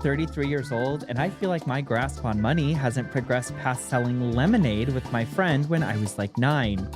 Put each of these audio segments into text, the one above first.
33 years old, and I feel like my grasp on money hasn't progressed past selling lemonade with my friend when I was like 9.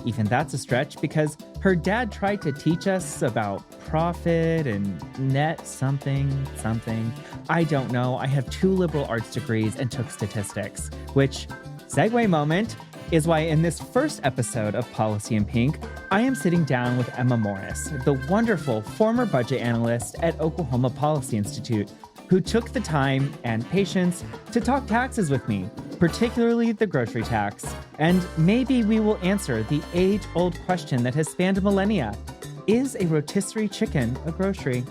Even that's a stretch because her dad tried to teach us about profit and net something, something. I don't know. I have 2 liberal arts degrees and took statistics, which, segue moment, is why in this first episode of Policy in Pink, I am sitting down with Emma Morris, the wonderful former budget analyst at Oklahoma Policy Institute, who took the time and patience to talk taxes with me, particularly the grocery tax. And maybe we will answer the age-old question that has spanned millennia. Is a rotisserie chicken a grocery?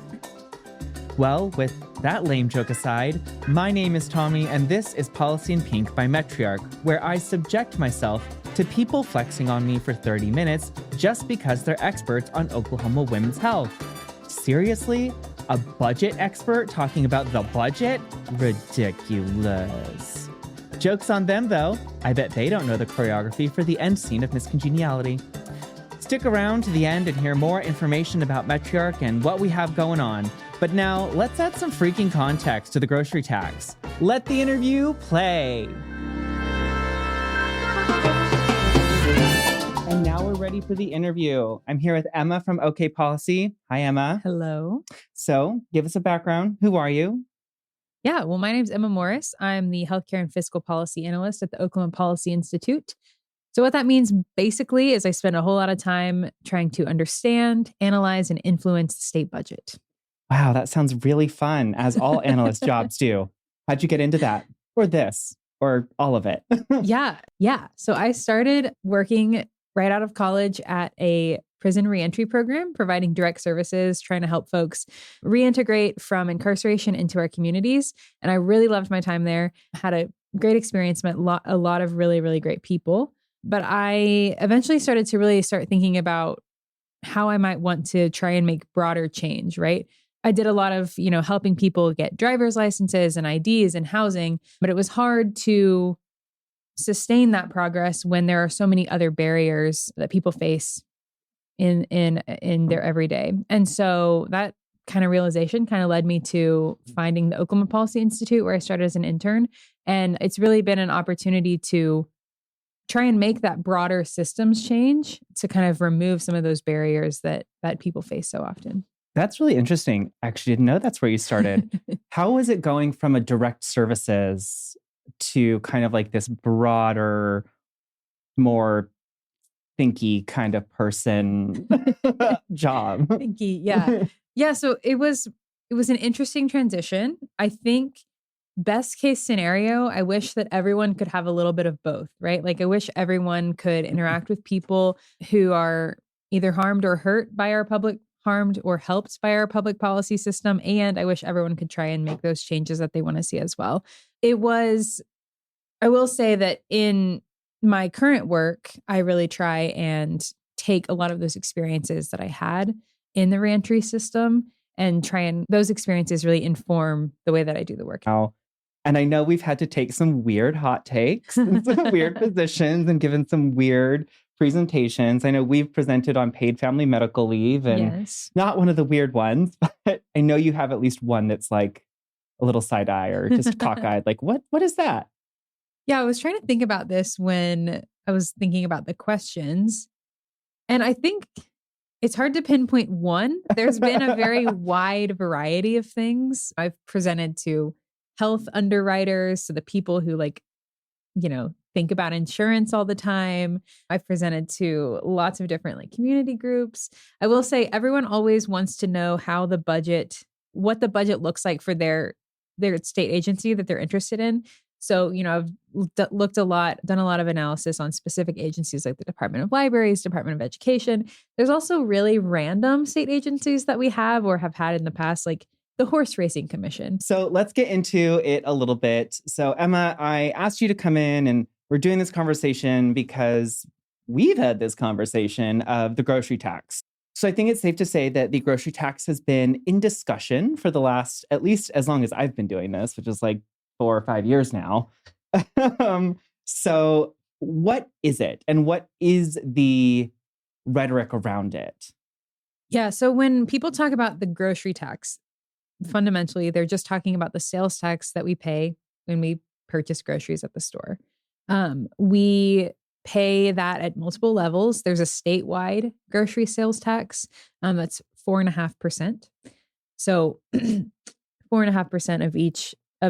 Well, with that lame joke aside, my name is Tommy, and this is Policy in Pink by Metriarch, where I subject myself to people flexing on me for 30 minutes just because they're experts on Oklahoma women's health. Seriously? A budget expert talking about the budget? Ridiculous. Joke's on them, though. I bet they don't know the choreography for the end scene of Miss Congeniality. Stick around to the end and hear more information about Metriarch and what we have going on. But now, let's add some freaking context to the grocery tax. Let the interview play. And now we're ready for the interview. I'm here with Emma from OK Policy. Hi, Emma. Hello. So, give us a background. Who are you? Yeah, well, my name's Emma Morris. I'm the Healthcare and Fiscal Policy Analyst at the Oklahoma Policy Institute. So what that means basically is I spend a whole lot of time trying to understand, analyze, and influence the state budget. Wow, that sounds really fun, as all analyst jobs do. How'd you get into that? Or this? Or all of it? Yeah. So I started working right out of college at a prison reentry program, providing direct services, trying to help folks reintegrate from incarceration into our communities. And I really loved my time there. Had a great experience, met a lot of really, really great people. But I eventually started to really start thinking about how I might want to try and make broader change, right? I did a lot of, helping people get driver's licenses and IDs and housing, but it was hard to sustain that progress when there are so many other barriers that people face in their everyday. And so that kind of realization kind of led me to finding the Oklahoma Policy Institute, where I started as an intern. And it's really been an opportunity to try and make that broader systems change to kind of remove some of those barriers that people face so often. That's really interesting. Actually, didn't know that's where you started. How is it going from a direct services to kind of like this broader, more thinky kind of person job? Thinky, yeah. Yeah, so it was an interesting transition. I think best case scenario, I wish that everyone could have a little bit of both, right? Like I wish everyone could interact with people who are either harmed or hurt by our harmed or helped by our public policy system. And I wish everyone could try and make those changes that they want to see as well. I will say that in my current work, I really try and take a lot of those experiences that I had in the reentry system and try and those experiences really inform the way that I do the work. And I know we've had to take some weird hot takes and some weird positions and given some weird presentations. I know we've presented on paid family medical leave and not one of the weird ones, but I know you have at least one that's like a little side eye or just cockeyed. Like, what is that? Yeah, I was trying to think about this when I was thinking about the questions. And I think it's hard to pinpoint one. There's been a very wide variety of things. I've presented to health underwriters, so the people who think about insurance all the time. I've presented to lots of different community groups. I will say everyone always wants to know what the budget looks like for their state agency that they're interested in. So, I've done a lot of analysis on specific agencies like the Department of Libraries, Department of Education. There's also really random state agencies that we have or have had in the past, like the Horse Racing Commission. So let's get into it a little bit. So Emma, I asked you to come in and we're doing this conversation because we've had this conversation of the grocery tax. So I think it's safe to say that the grocery tax has been in discussion for the last, at least as long as I've been doing this, which is like 4 or 5 years now. So what is it? And what is the rhetoric around it? Yeah. So when people talk about the grocery tax, fundamentally, they're just talking about the sales tax that we pay when we purchase groceries at the store. We pay that at multiple levels. There's a statewide grocery sales tax that's 4.5%. So 4.5% of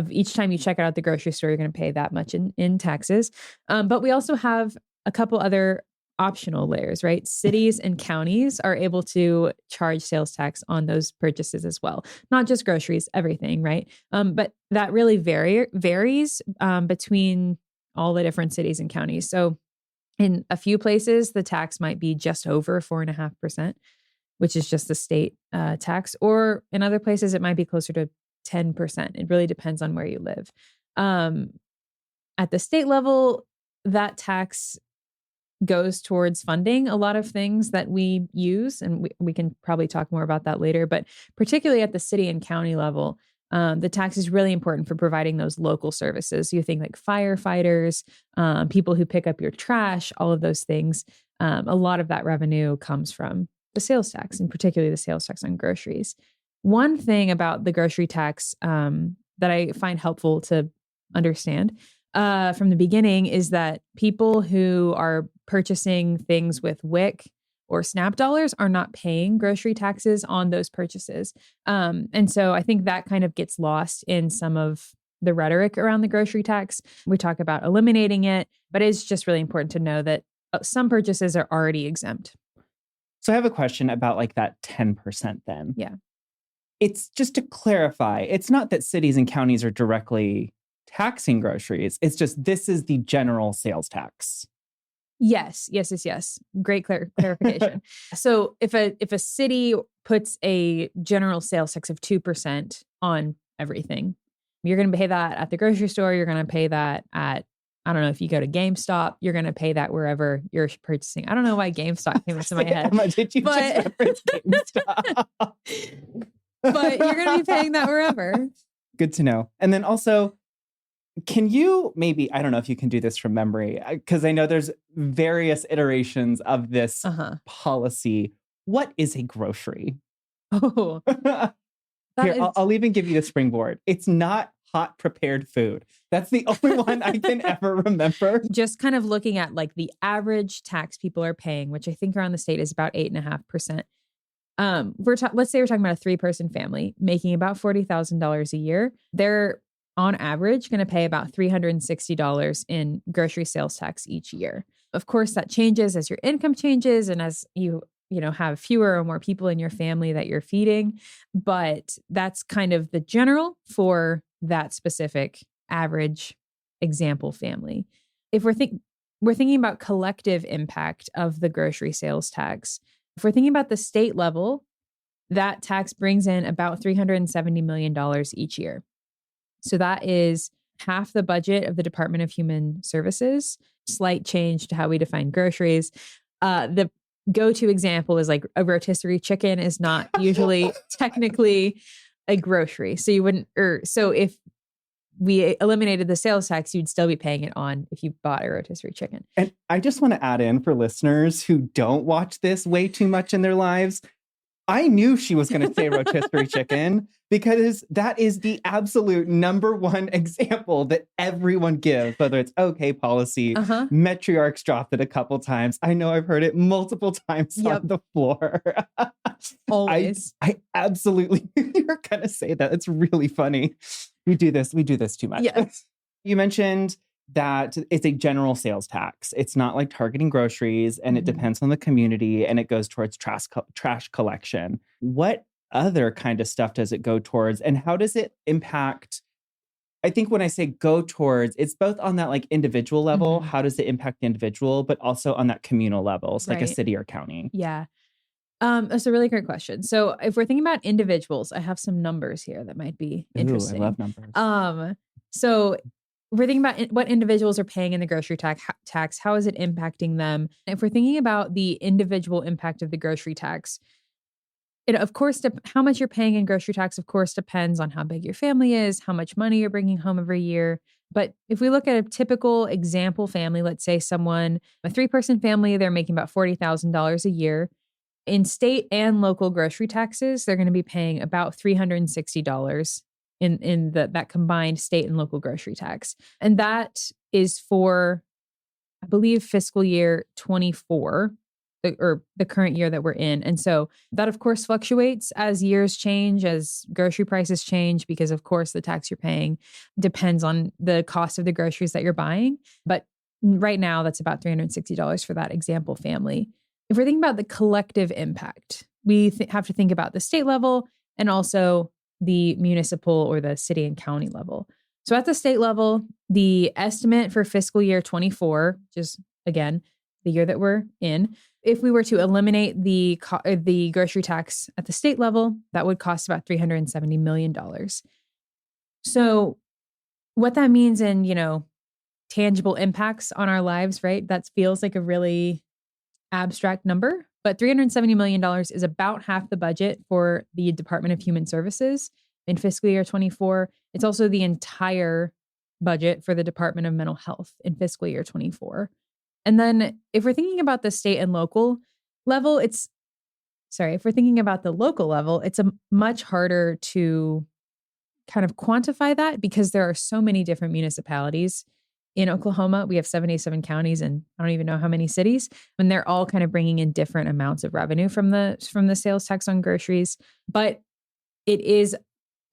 each time you check out at the grocery store, you're going to pay that much in taxes. But we also have a couple other optional layers, right? Cities and counties are able to charge sales tax on those purchases as well. Not just groceries, everything, right? But that really varies between all the different cities and counties. So in a few places, the tax might be just over 4.5%, which is just the state tax. Or in other places, it might be closer to 10%. It really depends on where you live. At the state level, that tax goes towards funding a lot of things that we use. And we can probably talk more about that later. But particularly at the city and county level, the tax is really important for providing those local services. You think like firefighters, people who pick up your trash, all of those things. A lot of that revenue comes from the sales tax, and particularly the sales tax on groceries. One thing about the grocery tax that I find helpful to understand from the beginning is that people who are purchasing things with WIC or SNAP dollars are not paying grocery taxes on those purchases. And so I think that kind of gets lost in some of the rhetoric around the grocery tax. We talk about eliminating it, but it's just really important to know that some purchases are already exempt. So I have a question about like that 10% then. Yeah. It's just to clarify, it's not that cities and counties are directly taxing groceries. It's just this is the general sales tax. Yes. Great clarification. So if a city puts a general sales tax of 2% on everything, you're going to pay that at the grocery store. You're going to pay that at, I don't know, if you go to GameStop, you're going to pay that wherever you're purchasing. I don't know why GameStop came into my head. How much did you just reference GameStop? But you're going to be paying that wherever. Good to know. And then also, can you maybe, I don't know if you can do this from memory, because I know there's various iterations of this policy. What is a grocery? Oh, Here, I'll even give you the springboard. It's not hot prepared food. That's the only one I can ever remember. Just kind of looking at like the average tax people are paying, which I think around the state is about 8.5%. Let's say we're talking about a 3-person family making about $40,000 a year. They're on average going to pay about $360 in grocery sales tax each year. Of course, that changes as your income changes and as you have fewer or more people in your family that you're feeding. But that's kind of the general for that specific average example family. If we're thinking about collective impact of the grocery sales tax, if we're thinking about the state level, that tax brings in about $370 million each year. So that is half the budget of the Department of Human Services. Slight change to how we define groceries. The go-to example is like a rotisserie chicken is not usually technically a grocery. So you wouldn't, so if we eliminated the sales tax, you'd still be paying it on if you bought a rotisserie chicken. And I just want to add in for listeners who don't watch this way too much in their lives, I knew she was going to say rotisserie chicken because that is the absolute number one example that everyone gives, whether it's OK policy, Metriarchs dropped it a couple times. I know I've heard it multiple times on the floor. Always. I absolutely, you're going to say that. It's really funny. We do this too much. Yes. You mentioned that it's a general sales tax. It's not like targeting groceries, and it depends on the community, and it goes towards trash collection. What other kind of stuff does it go towards, and how does it impact? I think when I say go towards, it's both on that like individual level. How does it impact the individual, but also on that communal level, so like a city or county? Yeah. That's a really great question. So if we're thinking about individuals, I have some numbers here that might be interesting. I love numbers. So we're thinking about what individuals are paying in the grocery tax. How is it impacting them? If we're thinking about the individual impact of the grocery tax, it of course, how much you're paying in grocery tax, of course, depends on how big your family is, how much money you're bringing home every year. But if we look at a typical example family, let's say a 3-person family, they're making about $40,000 a year. In state and local grocery taxes, they're going to be paying about $360 in that combined state and local grocery tax. And that is for, I believe, fiscal year 24, or the current year that we're in. And so that, of course, fluctuates as years change, as grocery prices change, because, of course, the tax you're paying depends on the cost of the groceries that you're buying. But right now, that's about $360 for that example family. If we're thinking about the collective impact, we have to think about the state level and also the municipal or the city and county level. So at the state level, the estimate for fiscal year 24, which is, again, the year that we're in, if we were to eliminate the grocery tax at the state level, that would cost about $370 million. So what that means in, tangible impacts on our lives, right? That feels like a really abstract number, but $370 million is about half the budget for the Department of Human Services in fiscal year 24. It's also the entire budget for the Department of Mental Health in fiscal year 24. And then if we're thinking about the state and local level, if we're thinking about the local level, it's a much harder to kind of quantify that because there are so many different municipalities. In Oklahoma, we have 77 counties and I don't even know how many cities, and they're all kind of bringing in different amounts of revenue from the sales tax on groceries. But it is,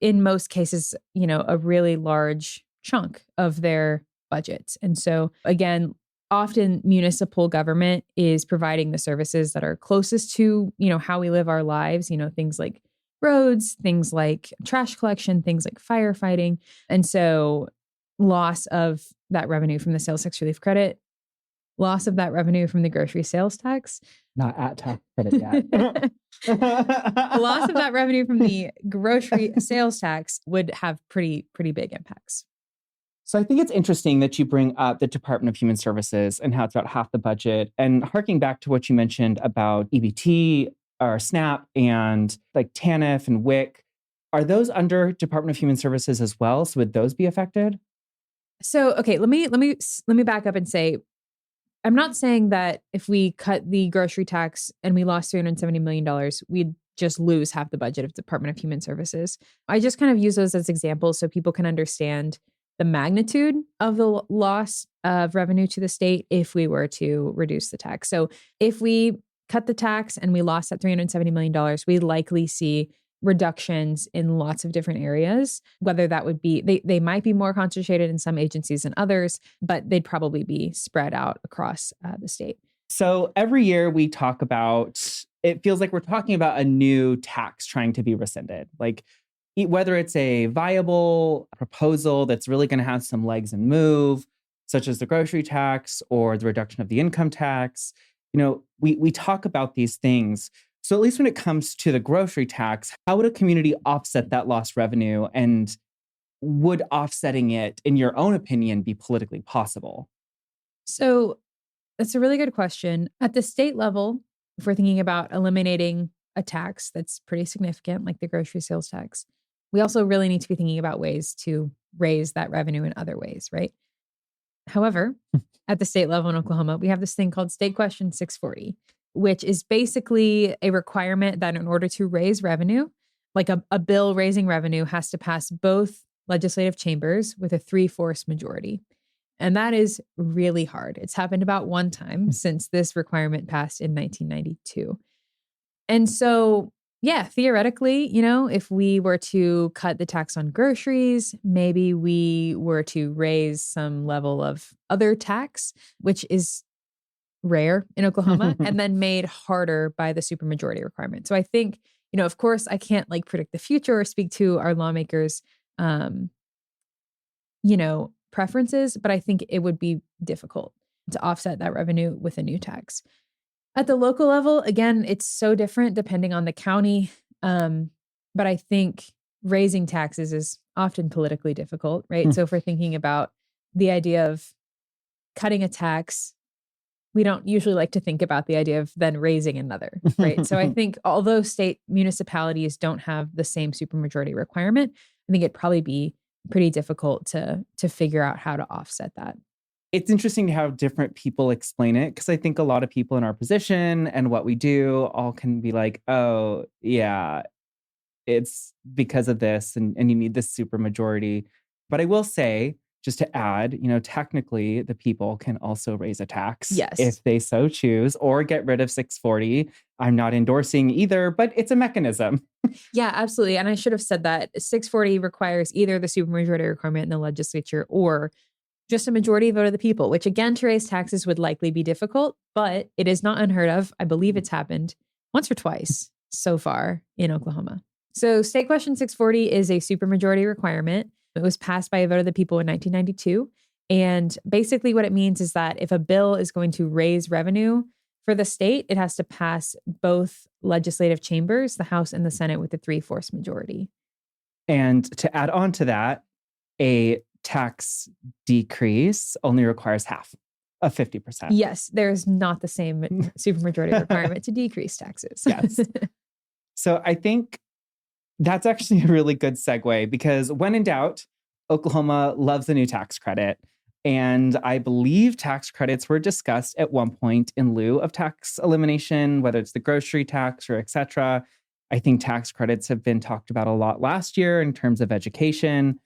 in most cases, a really large chunk of their budgets. And so, again, often municipal government is providing the services that are closest to, how we live our lives, things like roads, things like trash collection, things like firefighting. And so loss of that revenue from the sales tax relief credit, loss of that revenue from the grocery sales tax. Not at tax credit yet. Loss of that revenue from the grocery sales tax would have pretty big impacts. So I think it's interesting that you bring up the Department of Human Services and how it's about half the budget. And harking back to what you mentioned about EBT or SNAP and like TANF and WIC, are those under Department of Human Services as well? So would those be affected? So, okay, let me back up and say, I'm not saying that if we cut the grocery tax and we lost $370 million, we'd just lose half the budget of Department of Human Services. I just kind of use those as examples so people can understand the magnitude of the loss of revenue to the state if we were to reduce the tax. So if we cut the tax and we lost that $370 million, we likely see reductions in lots of different areas, whether that would be, they might be more concentrated in some agencies than others, but they'd probably be spread out across the state. So every year we talk about, it feels like we're talking about a new tax trying to be rescinded. Like whether it's a viable proposal that's really going to have some legs and move, such as the grocery tax or the reduction of the income tax, we talk about these things. So at least when it comes to the grocery tax, how would a community offset that lost revenue? And would offsetting it, in your own opinion, be politically possible? So that's a really good question. At the state level, if we're thinking about eliminating a tax that's pretty significant, like the grocery sales tax, we also really need to be thinking about ways to raise that revenue in other ways, right? However, at the state level in Oklahoma, we have this thing called State Question 640, which is basically a requirement that in order to raise revenue, like a bill raising revenue has to pass both legislative chambers with a 3/4 majority. And that is really hard. It's happened about one time since this requirement passed in 1992. And so, yeah, theoretically, if we were to cut the tax on groceries, maybe we were to raise some level of other tax, which is rare in Oklahoma, and then made harder by the supermajority requirement. So I think, of course, I can't predict the future or speak to our lawmakers, preferences, but I think it would be difficult to offset that revenue with a new tax. At the local level, again, it's so different depending on the county. But I think raising taxes is often politically difficult, right? So if we're thinking about the idea of cutting a tax, we don't usually like to think about the idea of then raising another, right? So I think although state municipalities don't have the same supermajority requirement, I think it'd probably be pretty difficult to figure out how to offset that. it's interesting how different people explain it, because I think a lot of people in our position and what we do all can be like, oh, yeah, it's because of this, and you need this super majority. But I will say, just to add, technically the people can also raise a tax Yes. if they so choose, or get rid of 640. I'm not endorsing either, but it's a mechanism. Yeah, absolutely. And I should have said that 640 requires either the supermajority requirement in the legislature or just a majority vote of the people, which again, to raise taxes would likely be difficult, but it is not unheard of. I believe it's happened once or twice so far in Oklahoma. So State Question 640 is a supermajority requirement. It was passed by a vote of the people in 1992. And basically what it means is that if a bill is going to raise revenue for the state, it has to pass both legislative chambers, the House and the Senate, with a 3/4 majority. And to add on to that, a tax decrease only requires half of 50%. Yes, there's not the same supermajority requirement to decrease taxes. Yes. So I think that's actually a really good segue, because when in doubt, Oklahoma loves a new tax credit. And I believe tax credits were discussed at one point in lieu of tax elimination, whether it's the grocery tax or et cetera. I think tax credits have been talked about a lot last year in terms of education.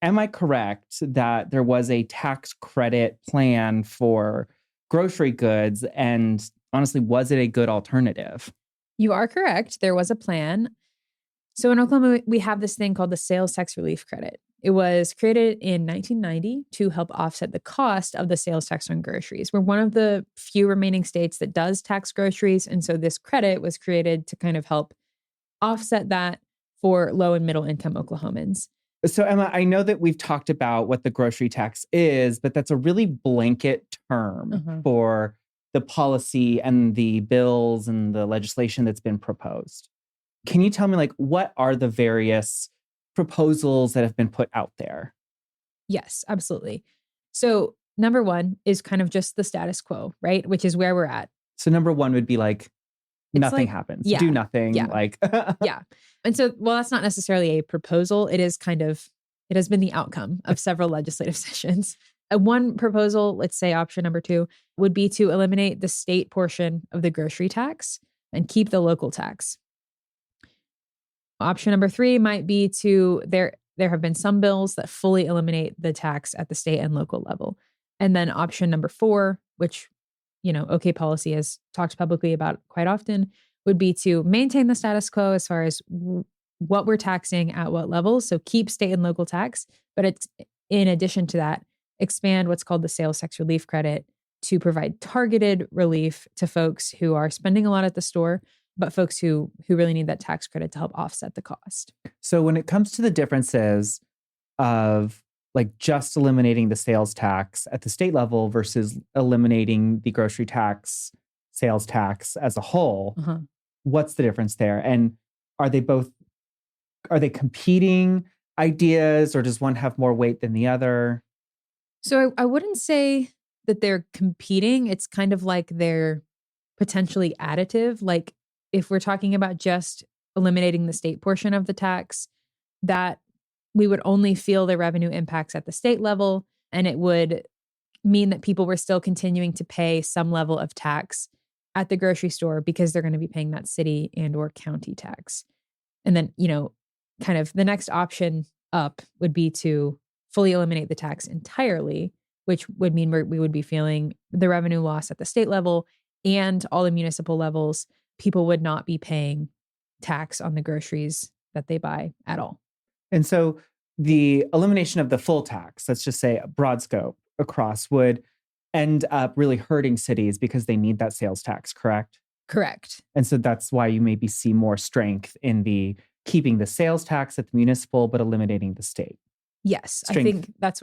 Am I correct that there was a tax credit plan for grocery goods? And honestly, was it a good alternative? You are correct. There was a plan. So in Oklahoma, we have this thing called the sales tax relief credit. It was created in 1990 to help offset the cost of the sales tax on groceries. We're one of the few remaining states that does tax groceries. And so this credit was created to kind of help offset that for low and middle income Oklahomans. So, Emma, I know that we've talked about what the grocery tax is, but that's a really blanket term for the policy and the bills and the legislation that's been proposed. Can you tell me, what are the various proposals that have been put out there? Yes, absolutely. So number one is kind of just the status quo, right? Which is where we're at. So number one would be nothing happens. Yeah, do nothing. Yeah. Yeah. And so, well, that's not necessarily a proposal. It is it has been the outcome of several legislative sessions. One proposal, let's say option number 2, would be to eliminate the state portion of the grocery tax and keep the local tax. Option number 3 might be there have been some bills that fully eliminate the tax at the state and local level. And then option number 4, which, OK Policy has talked publicly about quite often, would be to maintain the status quo as far as what we're taxing at what levels. So keep state and local tax, but it's in addition to that, expand what's called the sales tax relief credit to provide targeted relief to folks who are spending a lot at the store, but folks who really need that tax credit to help offset the cost. So when it comes to the differences of just eliminating the sales tax at the state level versus eliminating the grocery tax, sales tax as a whole, what's the difference there? And are they competing ideas, or does one have more weight than the other? So I wouldn't say that they're competing. It's kind of like they're potentially additive. Like if we're talking about just eliminating the state portion of the tax, that we would only feel the revenue impacts at the state level, and it would mean that people were still continuing to pay some level of tax at the grocery store because they're going to be paying that city and or county tax. And then, kind of the next option up would be to fully eliminate the tax entirely, which would mean we would be feeling the revenue loss at the state level and all the municipal levels. People would not be paying tax on the groceries that they buy at all. And so the elimination of the full tax, let's just say a broad scope across, would end up really hurting cities because they need that sales tax, correct? Correct. And so that's why you maybe see more strength in the keeping the sales tax at the municipal, but eliminating the state. Yes. I think that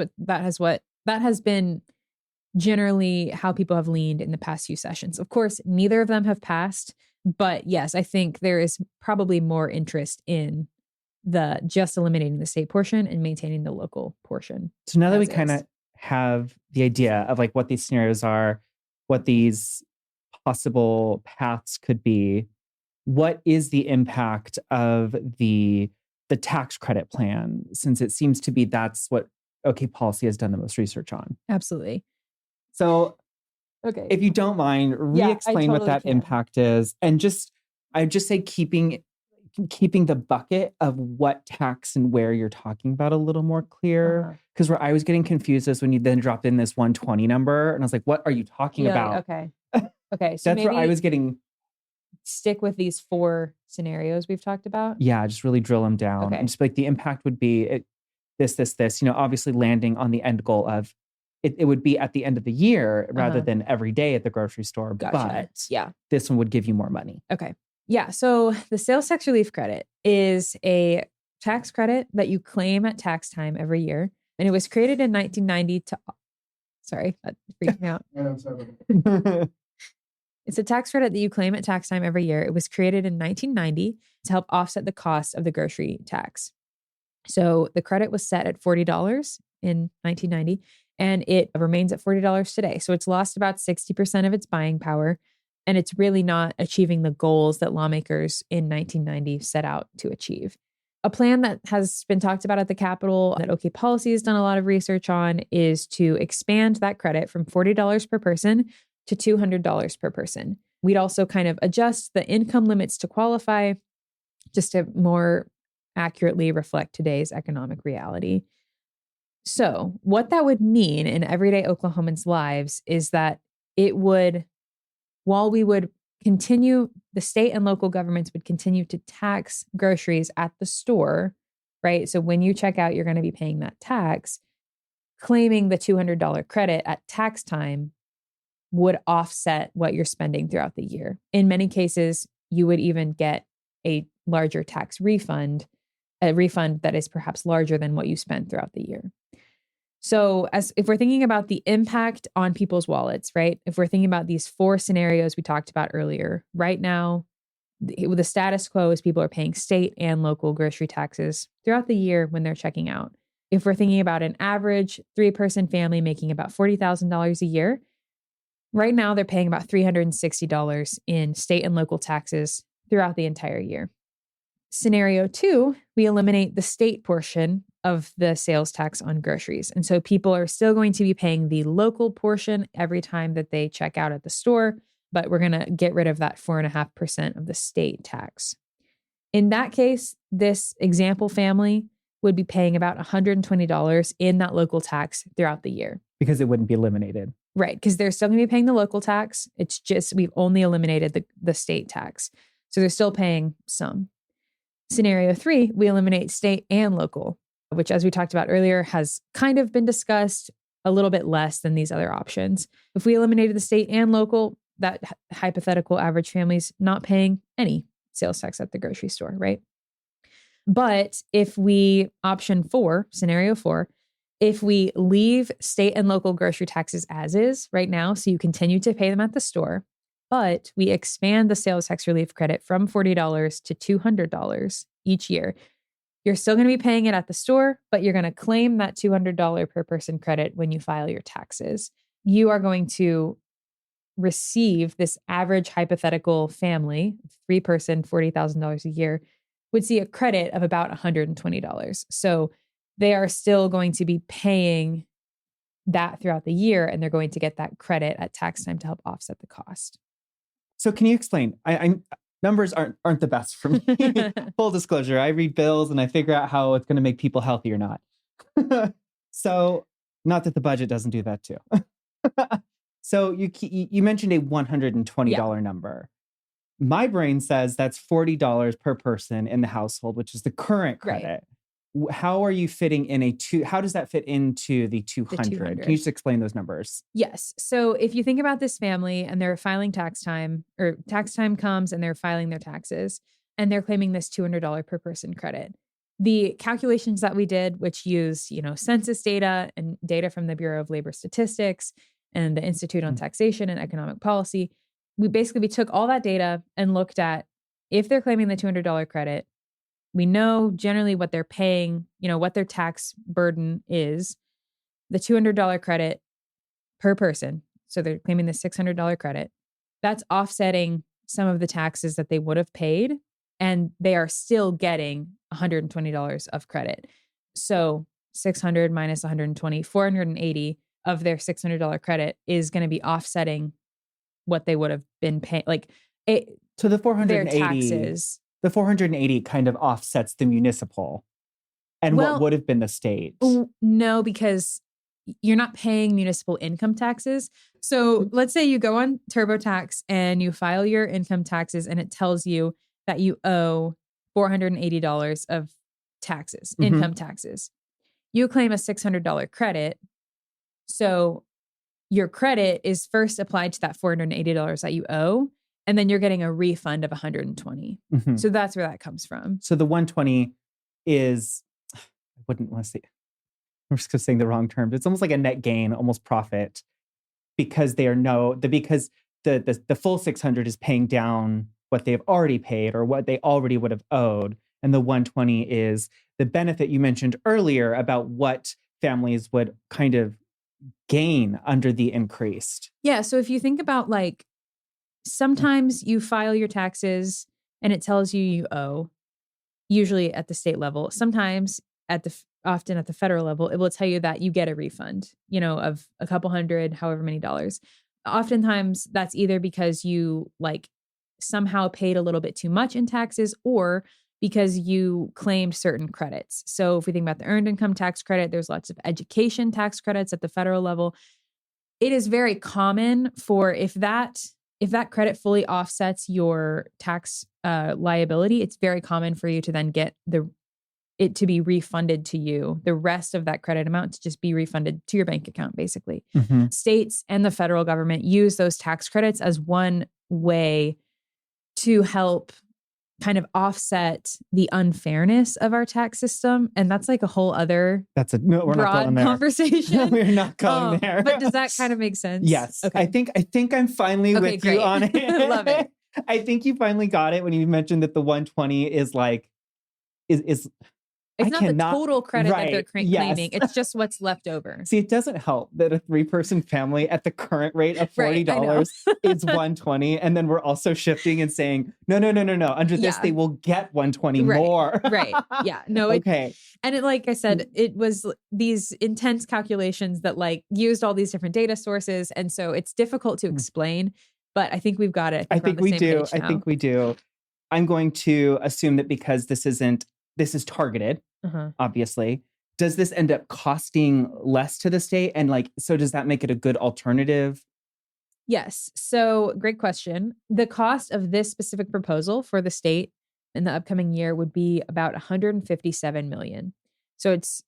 has been generally how people have leaned in the past few sessions. Of course, neither of them have passed, but yes, I think there is probably more interest in the just eliminating the state portion and maintaining the local portion. So now that we kind of have the idea of what these scenarios are, what these possible paths could be, what is the impact of the tax credit plan, since it seems to be that's what OK Policy has done the most research on? Absolutely. So Okay. if you don't mind, Yeah, I re-explain what totally that can. impact is. And I'd just say keeping the bucket of what tax and where you're talking about a little more clear. Uh-huh. Because where I was getting confused is when you then dropped in this 120 number. And I was like, what are you talking Yeah, about? okay. Okay. So That's where I maybe was getting, stick with these 4 scenarios we've talked about. yeah, just really drill them down. Okay. And just be like the impact would be this, obviously landing on the end goal of it would be at the end of the year rather Uh-huh. than every day at the grocery store. Gotcha. But Yeah. this one would give you more money. Okay. Yeah. So the sales tax relief credit is a tax credit that you claim at tax time every year. And it was created in 1990 to, sorry, that freaked me out. It's a tax credit that you claim at tax time every year. It was created in 1990 to help offset the cost of the grocery tax. So the credit was set at $40 in 1990, and it remains at $40 today. So it's lost about 60% of its buying power, and it's really not achieving the goals that lawmakers in 1990 set out to achieve. A plan that has been talked about at the Capitol that OK Policy has done a lot of research on is to expand that credit from $40 per person to $200 per person. We'd also kind of adjust the income limits to qualify just to more accurately reflect today's economic reality. So, what that would mean in everyday Oklahomans' lives is that it would, while we would continue, the state and local governments would continue to tax groceries at the store, right? So, when you check out, you're going to be paying that tax. Claiming the $200 credit at tax time would offset what you're spending throughout the year. In many cases, you would even get a larger tax refund, a refund that is perhaps larger than what you spent throughout the year. So if we're thinking about the impact on people's wallets, right? If we're thinking about these 4 scenarios we talked about earlier, right now, the status quo is people are paying state and local grocery taxes throughout the year when they're checking out. If we're thinking about an average 3-person family making about $40,000 a year, right now they're paying about $360 in state and local taxes throughout the entire year. Scenario 2, we eliminate the state portion of the sales tax on groceries. And so people are still going to be paying the local portion every time that they check out at the store, but we're going to get rid of that 4.5% of the state tax. In that case, this example family would be paying about $120 in that local tax throughout the year. Because it wouldn't be eliminated. Right, because they're still going to be paying the local tax. It's just we've only eliminated the state tax. So they're still paying some. Scenario 3, we eliminate state and local, which, as we talked about earlier, has kind of been discussed a little bit less than these other options. If we eliminated the state and local, that hypothetical average family's not paying any sales tax at the grocery store, right? But if we option 4, scenario 4, if we leave state and local grocery taxes as is right now, so you continue to pay them at the store, but we expand the sales tax relief credit from $40 to $200 each year, you're still going to be paying it at the store, but you're going to claim that $200 per person credit when you file your taxes. You are going to receive this average hypothetical family, 3-person, $40,000 a year, would see a credit of about $120. So they are still going to be paying that throughout the year, and they're going to get that credit at tax time to help offset the cost. So can you explain? I numbers aren't the best for me. Full disclosure, I read bills and I figure out how it's going to make people healthy or not. So, not that the budget doesn't do that too. So you mentioned a $120 number. My brain says that's $40 per person in the household, which is the current credit. Right. How are you fitting in how does that fit into the 200? Can you just explain those numbers? Yes. So if you think about this family and they're filing tax time, or tax time comes and they're filing their taxes and they're claiming this $200 per person credit, the calculations that we did, which use, census data and data from the Bureau of Labor Statistics and the Institute on Taxation and Economic Policy, we took all that data and looked at if they're claiming the $200 credit, we know generally what they're paying, what their tax burden is, the $200 credit per person. So they're claiming the $600 credit. That's offsetting some of the taxes that they would have paid, and they are still getting $120 of credit. So 600 minus 120, 480 of their $600 credit is going to be offsetting what they would have been paying. Like So the their 480, taxes. the 480 kind of offsets the municipal and Well, what would have been the state. No, because you're not paying municipal income taxes. So let's say you go on TurboTax and you file your income taxes and it tells you that you owe $480 of taxes, Mhm. income taxes. You claim a $600 credit. So your credit is first applied to that $480 that you owe, and then you're getting a refund of $120. Mhm. So that's where that comes from. So the 120 is, I wouldn't want to say, I'm just saying the wrong term. It's almost like a net gain, almost profit, because because the full 600 is paying down what they've already paid or what they already would have owed. And the 120 is the benefit you mentioned earlier about what families would kind of gain under the increased. Yeah. So if you think about like, sometimes you file your taxes and it tells you you owe, usually at the state level. Sometimes often at the federal level, it will tell you that you get a refund, of a couple hundred, however many dollars. Oftentimes that's either because you like somehow paid a little bit too much in taxes or because you claimed certain credits. So if we think about the earned income tax credit, there's lots of education tax credits at the federal level. It is very common for if that credit fully offsets your tax liability, it's very common for you to then get it to be refunded to you, the rest of that credit amount to just be refunded to your bank account, basically. Mhm. States and the federal government use those tax credits as one way to help kind of offset the unfairness of our tax system. And that's like a whole other No, we're not broad going there. conversation. We're not going there. But does that kind of make sense? Yes. Okay. I think I'm finally Okay, with great. you on it. Love it. I think you finally got it when you mentioned that the 120 is like is It's I not cannot- the total credit that they're right, yes. claiming. It's just what's left over. See, it doesn't help that a 3-person family at the current rate of Right, I know. $40 is 120. And then we're also shifting and saying, no. Under this, Yeah. they will get 120 Right, more. Right. Yeah. No, Okay. like I said, it was these intense calculations that like used all these different data sources. And so it's difficult to explain, but I think we've got it. I we're on think the we same do. page I now. think we do. I'm going to assume that because this is targeted, Uh-huh. obviously. Does this end up costing less to the state? And so does that make it a good alternative? Yes. So great question. The cost of this specific proposal for the state in the upcoming year would be about $157 million. So it's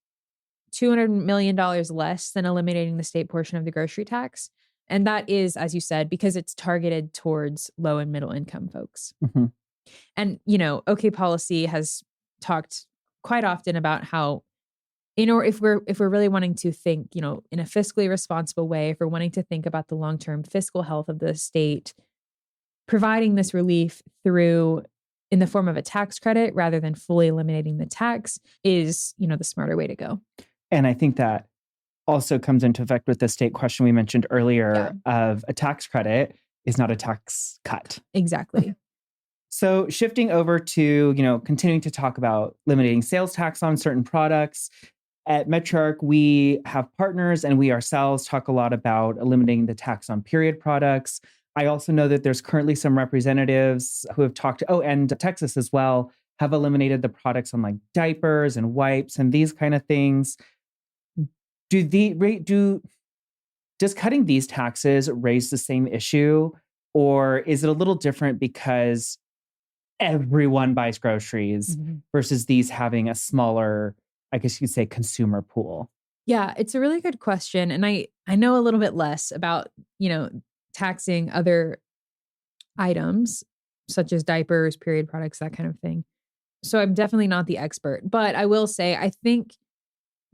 $200 million less than eliminating the state portion of the grocery tax. And that is, as you said, because it's targeted towards low and middle income folks. Mhm. And, OK Policy has talked quite often about how, if we're really wanting to think, in a fiscally responsible way, if we're wanting to think about the long-term fiscal health of the state, providing this relief in the form of a tax credit rather than fully eliminating the tax is, the smarter way to go. And I think that also comes into effect with the state question we mentioned earlier of a tax credit is not a tax cut. Exactly. So shifting over to, continuing to talk about limiting sales tax on certain products. At Metrarch, we have partners and we ourselves talk a lot about eliminating the tax on period products. I also know that there's currently some representatives who have talked, and Texas as well, have eliminated the products on like diapers and wipes and these kind of things. Does cutting these taxes raise the same issue? Or is it a little different because everyone buys groceries versus these having a smaller, I guess you'd say, consumer pool? Yeah, it's a really good question. And I know a little bit less about, taxing other items such as diapers, period products, that kind of thing. So I'm definitely not the expert, but I will say, I think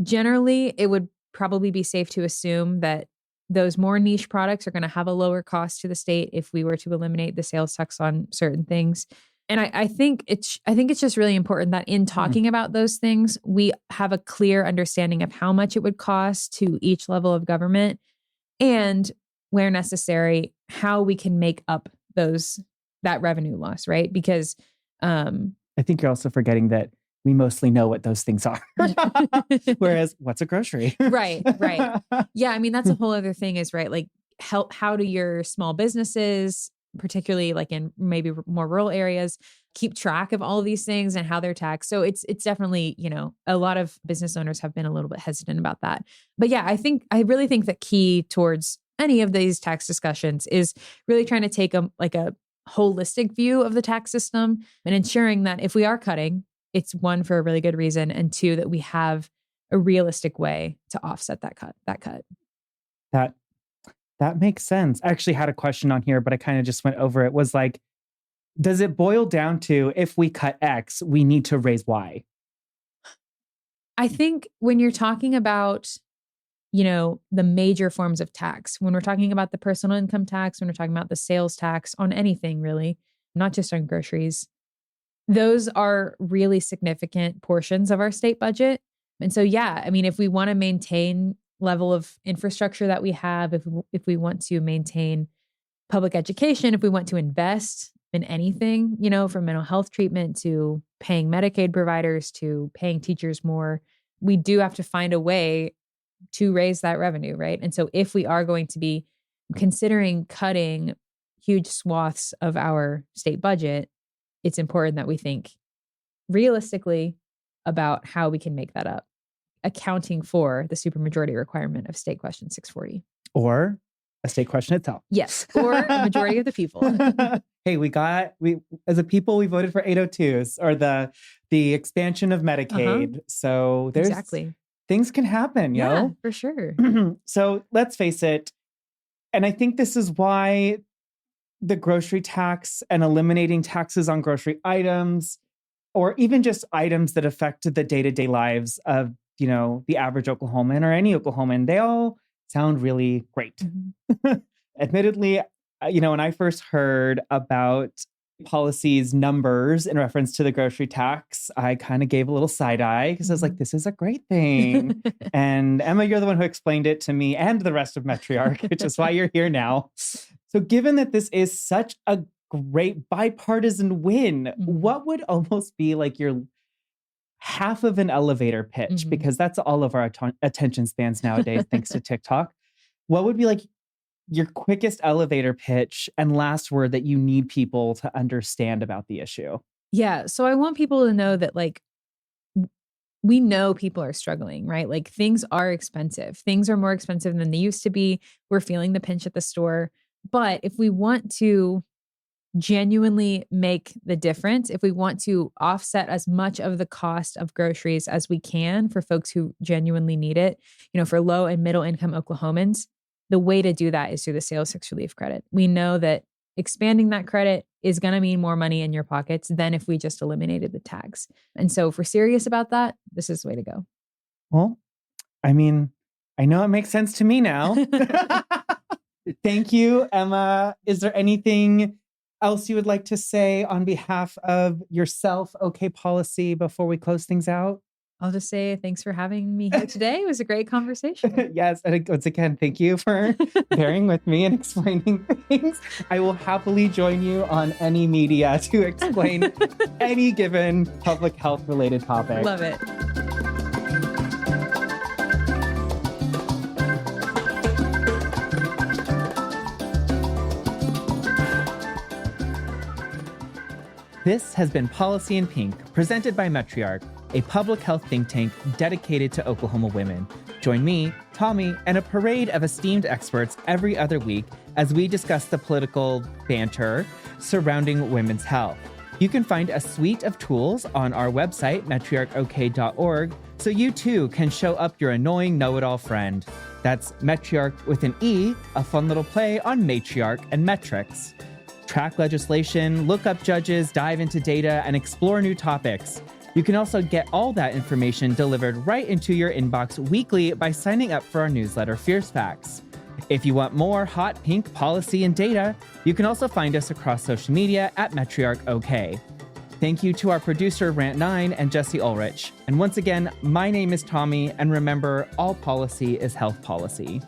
generally it would probably be safe to assume that those more niche products are going to have a lower cost to the state if we were to eliminate the sales tax on certain things. And I think it's just really important that in talking about those things, we have a clear understanding of how much it would cost to each level of government and where necessary, how we can make up that revenue loss, right? Because I think you're also forgetting that we mostly know what those things are. Whereas, what's a grocery? Right. Yeah. I mean, that's a whole other thing is, right? Like, how do your small businesses, particularly like in maybe more rural areas, keep track of all of these things and how they're taxed? So it's definitely, a lot of business owners have been a little bit hesitant about that. But yeah, I really think that key towards any of these tax discussions is really trying to take a holistic view of the tax system and ensuring that if we are cutting, it's one, for a really good reason, and two, that we have a realistic way to offset that cut. That makes sense. I actually had a question on here, but I kind of just went over it. Was like, does it boil down to if we cut X, we need to raise Y? I think when you're talking about, the major forms of tax, when we're talking about the personal income tax, when we're talking about the sales tax on anything really, not just on groceries, those are really significant portions of our state budget. And so, yeah, I mean, if we want to maintain level of infrastructure that we have, if we want to maintain public education, if we want to invest in anything, from mental health treatment to paying Medicaid providers to paying teachers more, we do have to find a way to raise that revenue, right? And so if we are going to be considering cutting huge swaths of our state budget, it's important that we think realistically about how we can make that up, accounting for the supermajority requirement of State Question 640. Or a state question itself. Yes, or a majority of the people. Hey, we as a people, we voted for 802s or the expansion of Medicaid. So there's things can happen, Yeah, for sure. So let's face it. And I think this is why the grocery tax and eliminating taxes on grocery items, or even just items that affect the day-to-day lives of, the average Oklahoman or any Oklahoman, they all sound really great. Admittedly, when I first heard about policy's numbers in reference to the grocery tax, I kind of gave a little side eye because I was like, this is a great thing. And Emma, you're the one who explained it to me and the rest of Metriarch, which is why you're here now. So given that this is such a great bipartisan win, what would almost be like your half of an elevator pitch? Because that's all of our attention spans nowadays, thanks to TikTok. What would be like your quickest elevator pitch and last word that you need people to understand about the issue? Yeah. So I want people to know that, like, we know people are struggling, right? Like, things are expensive. Things are more expensive than they used to be. We're feeling the pinch at the store. But if we want to genuinely make the difference, if we want to offset as much of the cost of groceries as we can for folks who genuinely need it, for low and middle income Oklahomans, the way to do that is through the sales tax relief credit. We know that expanding that credit is going to mean more money in your pockets than if we just eliminated the tax. And so if we're serious about that, this is the way to go. Well, I mean, I know it makes sense to me now. Thank you, Emma. Is there anything else you would like to say on behalf of yourself, OK Policy, before we close things out? I'll just say thanks for having me here today. It was a great conversation. Yes. And once again, thank you for bearing with me and explaining things. I will happily join you on any media to explain any given public health related topic. Love it. This has been Policy in Pink, presented by Metriarch, a public health think tank dedicated to Oklahoma women. Join me, Tommy, and a parade of esteemed experts every other week as we discuss the political banter surrounding women's health. You can find a suite of tools on our website, metriarchok.org, so you too can show up your annoying know-it-all friend. That's Metriarch with an E, a fun little play on matriarch and metrics. Track legislation, look up judges, dive into data, and explore new topics. You can also get all that information delivered right into your inbox weekly by signing up for our newsletter, Fierce Facts. If you want more hot pink policy and data, you can also find us across social media at Metriarch OK. Thank you to our producer, Rant9, and Jesse Ulrich. And once again, my name is Tommy, and remember, all policy is health policy.